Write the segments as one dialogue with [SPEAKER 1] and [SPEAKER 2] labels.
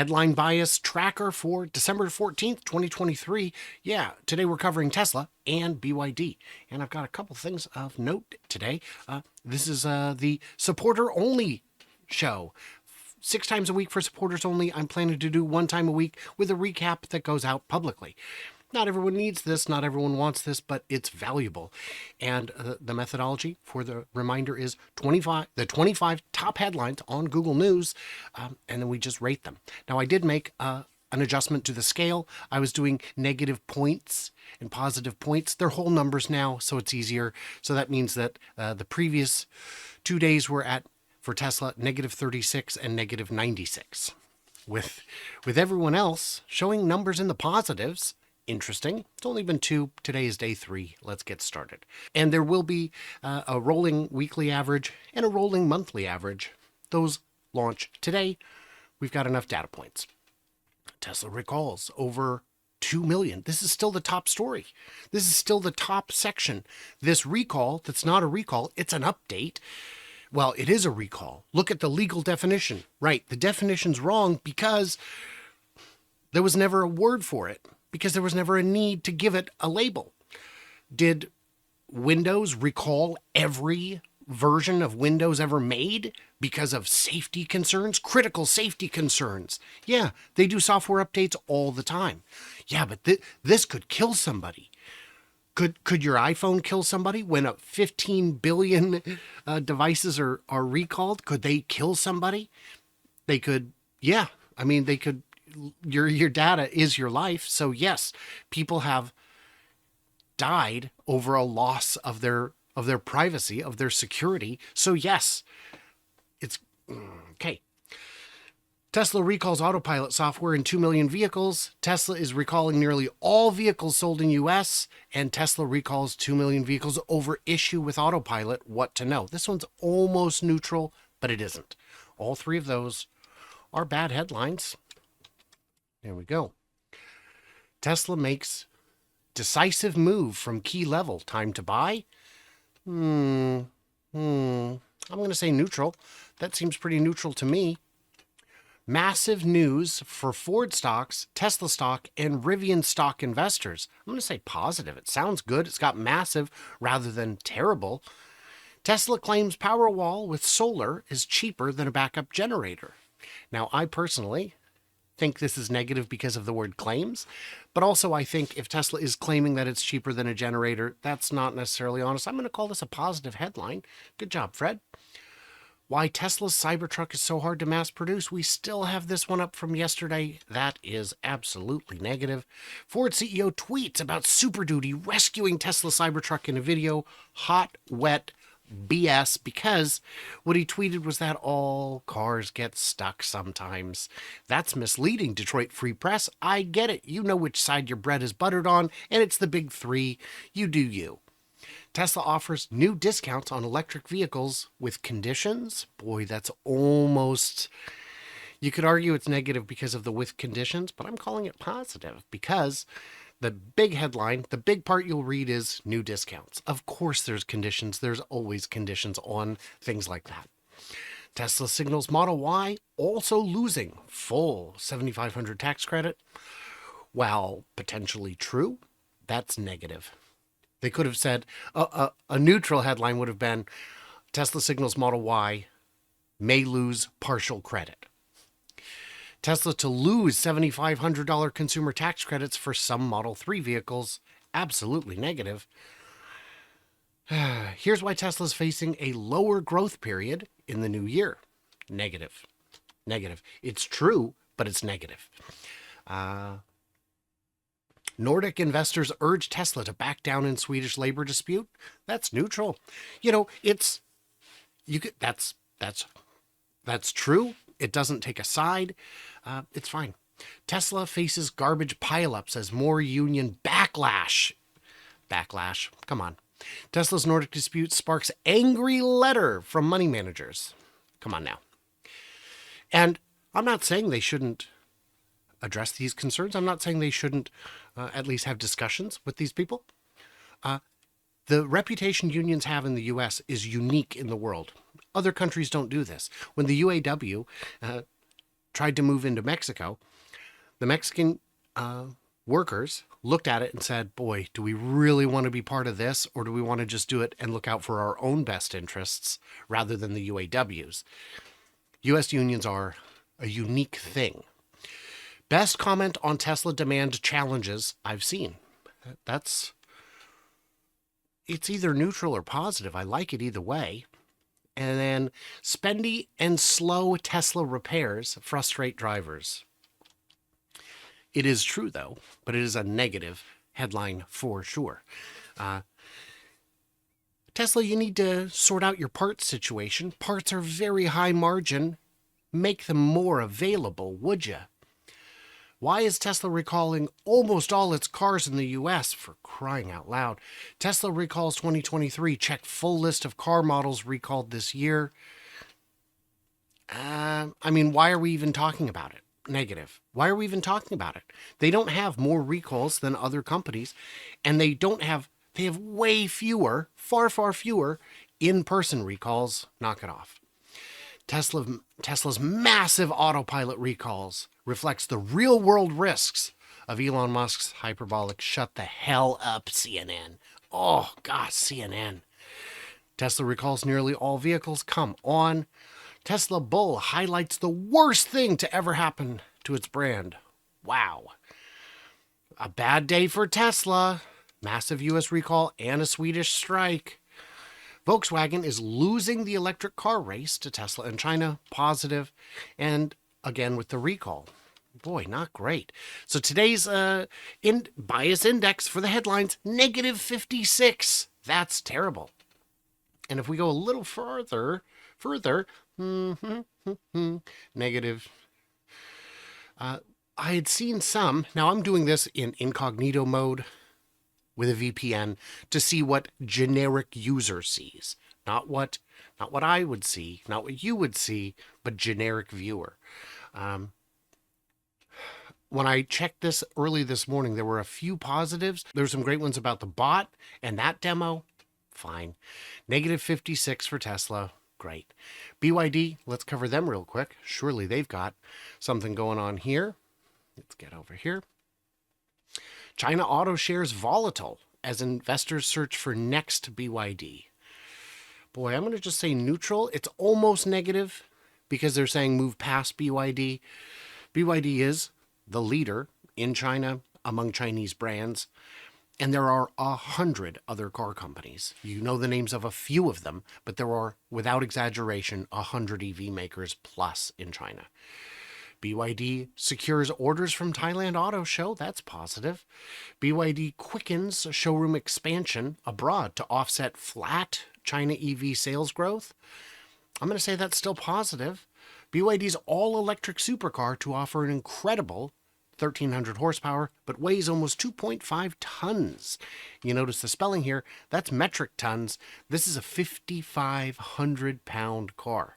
[SPEAKER 1] Headline bias tracker for December 14th, 2023. Yeah, today we're covering Tesla and BYD. And I've got a couple things of note today. This is the supporter only show. 6 times a week for supporters only. I'm planning to do 1 time a week with a recap that goes out publicly. Not everyone needs this, not everyone wants this, but it's valuable. And the methodology for the reminder is the 25 top headlines on Google News, and then we just rate them. Now, I did make an adjustment to the scale. I was doing negative points and positive points. They're whole numbers now, so it's easier. So that means that the previous 2 days were at, for Tesla, negative 36 and negative 96. With everyone else showing numbers in the positives. Interesting. It's only been 2. Today is day 3. Let's get started. And there will be a rolling weekly average and a rolling monthly average. Those launch today. We've got enough data points. Tesla recalls over 2 million. This is still the top story. This is still the top section. This recall, that's not a recall, it's an update. Well, it is a recall. Look at the legal definition. Right, the definition's wrong because there was never a word for it. Because there was never a need to give it a label. Did Windows recall every version of Windows ever made because of safety concerns, critical safety concerns? Yeah, they do software updates all the time. Yeah, but this could kill somebody. Could your iPhone kill somebody when 15 billion devices are recalled? Could they kill somebody? They could, yeah. I mean, they could. Your data is your life. So yes, people have died over a loss of their privacy, of their security. So yes, it's okay. Tesla recalls autopilot software in 2 million vehicles. Tesla is recalling nearly all vehicles sold in US, and Tesla recalls 2 million vehicles over issue with autopilot. What to know? This one's almost neutral, but it isn't. All 3 of those are bad headlines. There we go. Tesla makes decisive move from key level. Time to buy? I'm going to say neutral. That seems pretty neutral to me. Massive news for Ford stocks, Tesla stock, and Rivian stock investors. I'm going to say positive. It sounds good. It's got massive rather than terrible. Tesla claims Powerwall with solar is cheaper than a backup generator. Now, I personally think this is negative because of the word claims, but also I think if Tesla is claiming that it's cheaper than a generator, that's not necessarily honest. I'm going to call this a positive headline. Good job, Fred. Why Tesla's Cybertruck is so hard to mass produce. We still have this one up from yesterday. That is absolutely negative. Ford CEO tweets about Super Duty rescuing Tesla Cybertruck in a video. Hot, wet BS, because what he tweeted was that all cars get stuck sometimes. That's misleading, Detroit Free Press. I get it. You know which side your bread is buttered on, and it's the big 3. You do you. Tesla offers new discounts on electric vehicles with conditions. Boy, that's almost... You could argue it's negative because of the with conditions, but I'm calling it positive because the big headline, the big part you'll read is new discounts. Of course there's conditions. There's always conditions on things like that. Tesla signals Model Y also losing full $7,500 tax credit. While potentially true, that's negative. They could have said a neutral headline would have been Tesla signals Model Y may lose partial credit. Tesla to lose $7,500 consumer tax credits for some Model 3 vehicles. Absolutely negative. Here's why Tesla's facing a lower growth period in the new year. Negative. Negative. It's true, but it's negative. Nordic investors urge Tesla to back down in Swedish labor dispute. That's neutral. You know, that's true. It doesn't take a side. It's fine. Tesla faces garbage pileups as more union backlash. Backlash. Come on. Tesla's Nordic dispute sparks angry letter from money managers. Come on now. And I'm not saying they shouldn't address these concerns. I'm not saying they shouldn't at least have discussions with these people. The reputation unions have in the U.S. is unique in the world. Other countries don't do this. When the UAW tried to move into Mexico, the Mexican workers looked at it and said, boy, do we really want to be part of this, or do we want to just do it and look out for our own best interests rather than the UAWs? U.S. unions are a unique thing. Best comment on Tesla demand challenges I've seen. It's either neutral or positive. I like it either way. And then spendy and slow Tesla repairs frustrate drivers. It is true, though, but it is a negative headline for sure. Tesla, you need to sort out your parts situation. Parts are very high margin. Make them more available, would you? Why is Tesla recalling almost all its cars in the U.S., for crying out loud? Tesla recalls 2023. Check full list of car models recalled this year. Why are we even talking about it? Negative. Why are we even talking about it? They don't have more recalls than other companies, and they have way fewer, far fewer in-person recalls. Knock it off. Tesla's massive autopilot recalls reflects the real-world risks of Elon Musk's hyperbolic shut the hell up CNN. Oh, gosh, CNN. Tesla recalls nearly all vehicles. Come on. Tesla bull highlights the worst thing to ever happen to its brand. Wow. A bad day for Tesla. Massive U.S. recall and a Swedish strike. Volkswagen is losing the electric car race to Tesla in China. Positive. And again with the recall. Boy, not great. So today's bias index for the headlines, negative 56. That's terrible. And if we go a little further, negative. I had seen some. Now I'm doing this in incognito mode with a VPN to see what generic user sees. Not what I would see, not what you would see, but generic viewer. When I checked this early this morning, there were a few positives. There were some great ones about the bot and that demo. Fine. Negative 56 for Tesla. Great. BYD, let's cover them real quick. Surely they've got something going on here. Let's get over here. China auto shares volatile as investors search for next BYD. Boy, I'm going to just say neutral. It's almost negative because they're saying move past BYD. BYD is the leader in China among Chinese brands, and there are 100 other car companies. You know the names of a few of them, but there are, without exaggeration, 100 EV makers plus in China. BYD secures orders from Thailand Auto Show. That's positive. BYD quickens showroom expansion abroad to offset flat China EV sales growth. I'm going to say that's still positive. BYD's all-electric supercar to offer an incredible 1,300 horsepower, but weighs almost 2.5 tons. You notice the spelling here. That's metric tons. This is a 5,500-pound car.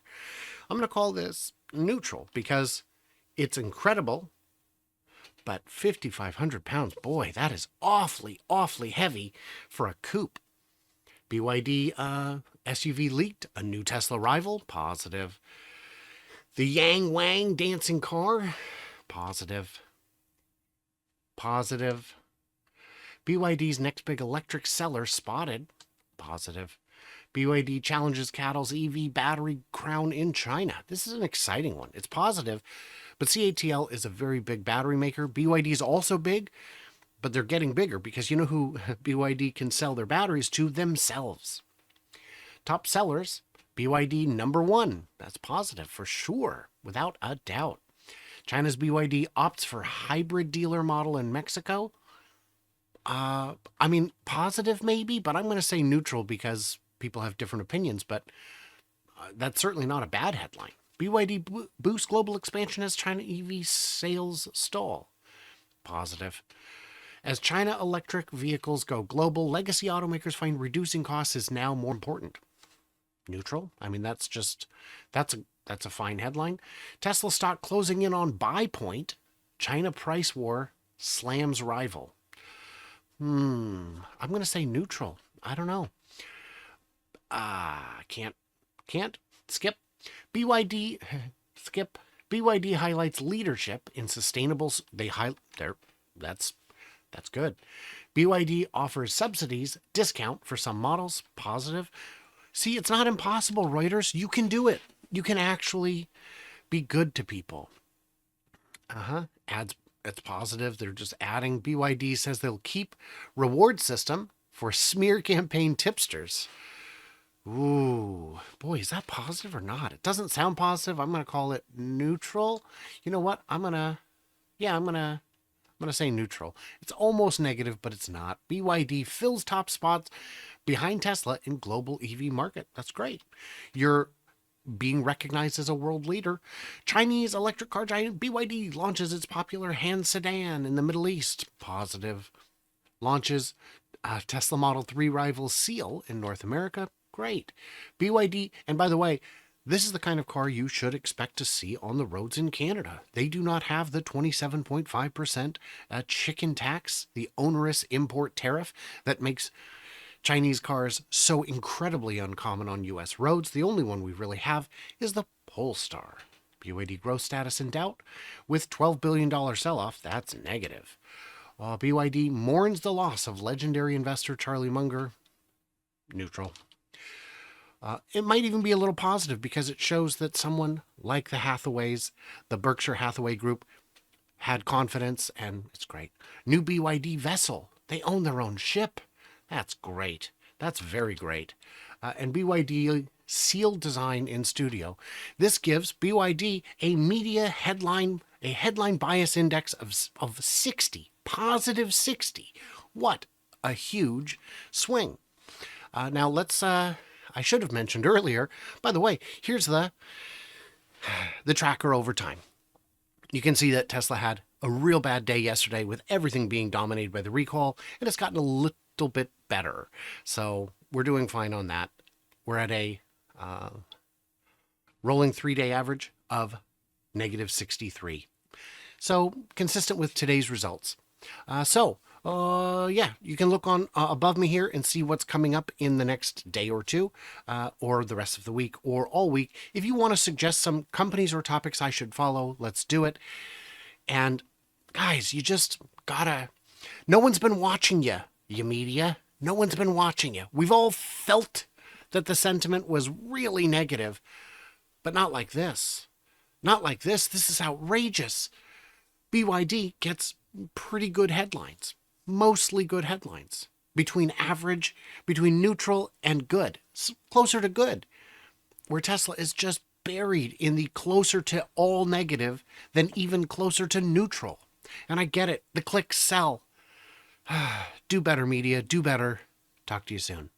[SPEAKER 1] I'm going to call this neutral because it's incredible, but 5,500 pounds, boy, that is awfully heavy for a coupe. BYD SUV leaked, a new Tesla rival, positive. The Yang Wang dancing car, positive. Positive. BYD's next big electric seller spotted, positive. BYD challenges Cattle's EV battery crown in China. This is an exciting one. It's positive, but CATL is a very big battery maker. BYD is also big, but they're getting bigger because you know who BYD can sell their batteries to? Themselves. Top sellers, BYD #1. That's positive for sure, without a doubt. China's BYD opts for hybrid dealer model in Mexico. Positive maybe, but I'm going to say neutral because people have different opinions, but that's certainly not a bad headline. BYD boosts global expansion as China EV sales stall. Positive. As China electric vehicles go global, legacy automakers find reducing costs is now more important. Neutral. That's a fine headline. Tesla stock closing in on buy point. China price war slams rival. I'm going to say neutral. I don't know. Can't skip. BYD, skip. BYD highlights leadership in sustainable. That's good. BYD offers subsidies, discount for some models. Positive. See, it's not impossible, Reuters. You can do it. You can actually be good to people. Ads. It's positive. They're just adding. BYD says they'll keep reward system for smear campaign tipsters. Ooh, boy, is that positive or not? It doesn't sound positive. I'm going to call it neutral. You know what? I'm going to say neutral. It's almost negative, but it's not. BYD fills top spots behind Tesla in global EV market. That's great. You're being recognized as a world leader. Chinese electric car giant BYD launches its popular Han sedan in the Middle East. Positive. Launches Tesla Model 3 rival Seal in North America. Great. BYD, and by the way, this is the kind of car you should expect to see on the roads in Canada. They do not have the 27.5% chicken tax, the onerous import tariff that makes Chinese cars so incredibly uncommon on U.S. roads. The only one we really have is the Polestar. BYD growth status in doubt. With $12 billion sell-off, that's negative. BYD mourns the loss of legendary investor Charlie Munger. Neutral. It might even be a little positive because it shows that someone like the Hathaways, the Berkshire Hathaway Group, had confidence, and it's great. New BYD vessel. They own their own ship. That's great. That's very great. And BYD sealed design in studio. This gives BYD a media headline, a headline bias index of 60, positive 60. What a huge swing. Now let's, I should have mentioned earlier, by the way, here's the tracker over time. You can see that Tesla had a real bad day yesterday with everything being dominated by the recall, and it's gotten a little bit better. So we're doing fine on that. We're at a rolling 3-day average of negative 63. So consistent with today's results. Yeah, you can look on above me here and see what's coming up in the next day or two, or the rest of the week, or all week. If you want to suggest some companies or topics I should follow, let's do it. And guys, you just gotta, no one's been watching you, you media. No one's been watching you. We've all felt that the sentiment was really negative, but not like this. Not like this. This is outrageous. BYD gets pretty good headlines. Mostly good headlines. Between average, between neutral and good. Closer to good. Where Tesla is just buried in the closer to all negative than even closer to neutral. And I get it. The clicks sell. Do better, media. Do better. Talk to you soon.